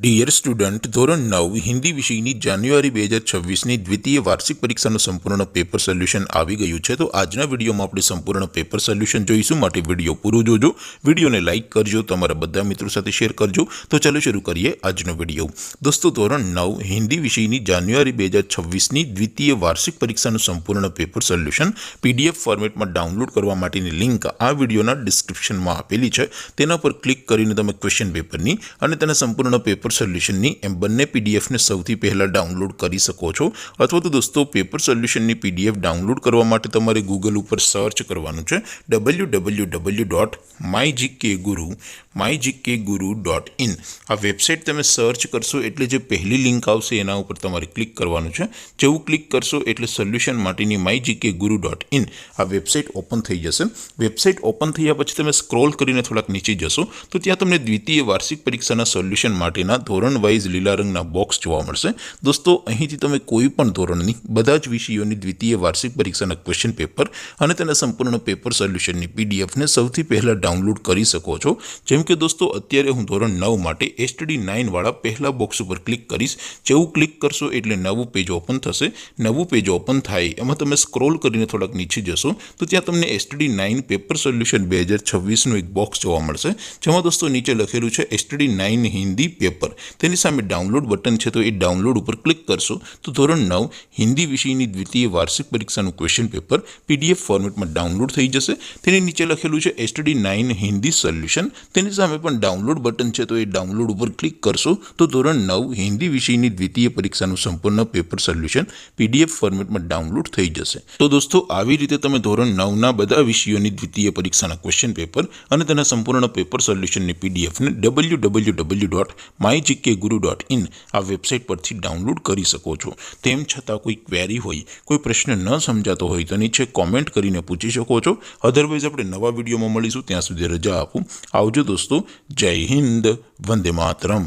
Dear student, ધોરણ 9 હિન્દી વિષયની જાન્યુઆરી 2026ની દ્વિતીય વાર્ષિક પરીક્ષાનું સંપૂર્ણ પેપર સોલ્યુશન આવી ગયું છે। તો આજના વિડીયોમાં આપણે સંપૂર્ણ પેપર સોલ્યુશન જોઈશું, માટે વિડીયો પૂરો જોજો। વિડીયોને લાઇક કરજો, તમારા બધા મિત્રો સાથે શેર કરજો। તો ચાલો શરૂ કરીએ આજનો વિડીયો। દોસ્તો, ધોરણ 9 હિન્દી વિષયની જાન્યુઆરી 2026ની દ્વિતીય વાર્ષિક પરીક્ષાનું સંપૂર્ણ પેપર સોલ્યુશન PDF ફોર્મેટમાં ડાઉનલોડ કરવા માટેની લિંક આ વિડીયોના ડિસ્ક્રિપ્શનમાં આપેલી છે। તેના પર ક્લિક કરીને તમે ક્વેશ્ચન પેપરની અને તેના સંપૂર્ણ પેપર સોલ્યુશનની એમ બંને પીડીએફને સૌથી પહેલાં ડાઉનલોડ કરી શકો છો। અથવા તો દોસ્તો, પેપર સોલ્યુશનની PDF ડાઉનલોડ કરવા માટે તમારે ગૂગલ ઉપર સર્ચ કરવાનું છે www.mygkguru.in। આ વેબસાઇટ તમે સર્ચ કરશો એટલે જે પહેલી લિંક આવશે એના ઉપર તમારે ક્લિક કરવાનું છે। જેવું ક્લિક કરશો એટલે સોલ્યુશન માટેની mygkguru.in આ વેબસાઇટ ઓપન થઈ જશે। વેબસાઇટ ઓપન થયા પછી તમે સ્ક્રોલ કરીને થોડાક નીચે જશો તો ત્યાં તમને દ્વિતીય વાર્ષિક પરીક્ષાના સોલ્યુશન માટેના ધોરણ વાઇઝ લીલા રંગના બોક્સ જોવા મળશે। દોસ્તો, અહીંથી તમે કોઈ પણ ધોરણની બધા જ વિષયોની દ્વિતીય વાર્ષિક પરીક્ષાના ક્વેશ્ચન પેપર અને તેના સંપૂર્ણ પેપર સોલ્યુશનની પીડીએફને સૌથી પહેલાં ડાઉનલોડ કરી શકો છો। જેમ કે દોસ્તો, અત્યારે હું ધોરણ 9 માટે STD 9 વાળા પહેલા બોક્સ ઉપર ક્લિક કરીશ। જેવું ક્લિક કરશો એટલે નવું પેજ ઓપન થશે। નવું પેજ ઓપન થાય એમાં તમે સ્ક્રોલ કરીને થોડાક નીચે જશો તો ત્યાં તમને STD 9 પેપર સોલ્યુશન 2026નું એક બોક્સ જોવા મળશે, જેમાં દોસ્તો નીચે લખેલું છે STD 9 હિન્દી પેપર। તેની સામે ડાઉનલોડ બટન છે, તો એ ડાઉનલોડ ઉપર ક્લિક કરશો તો ધોરણ 9 હિન્દી વિષયની દ્વિતીય વાર્ષિક પરીક્ષાનું ક્વેશ્ચન પેપર PDF ફોર્મેટમાં ડાઉનલોડ થઈ જશે। તેની નીચે લખેલું છે STD 9 હિન્દી સોલ્યુશન। તેની સામે પણ ડાઉનલોડ બટન છે, તો એ ડાઉનલોડ ઉપર ક્લિક કરશો તો ધોરણ 9 હિન્દી વિષયની દ્વિતીય પરીક્ષાનું સંપૂર્ણ પેપર સોલ્યુશન PDF ફોર્મેટમાં ડાઉનલોડ થઈ જશે। તો દોસ્તો, આવી રીતે તમે ધોરણ 9ના બધા વિષયોની દ્વિતીય પરીક્ષાના ક્વેશ્ચન પેપર અને તેના સંપૂર્ણ પેપર સોલ્યુશનની પીડીએફને www.mygkguru.in આ વેબસાઇટ પરથી ડાઉનલોડ કરી શકો છો। તેમ છતાં કોઈ ક્વેરી હોય, કોઈ પ્રશ્ન ન સમજાતો હોય તો નીચે કોમેન્ટ કરીને પૂછી શકો છો। અધરવાઇઝ આપણે નવા વિડીયોમાં મળીશું, ત્યાં સુધી રજા આપું। આવજો દોસ્તો, જય હિન્દ, વંદે માતરમ।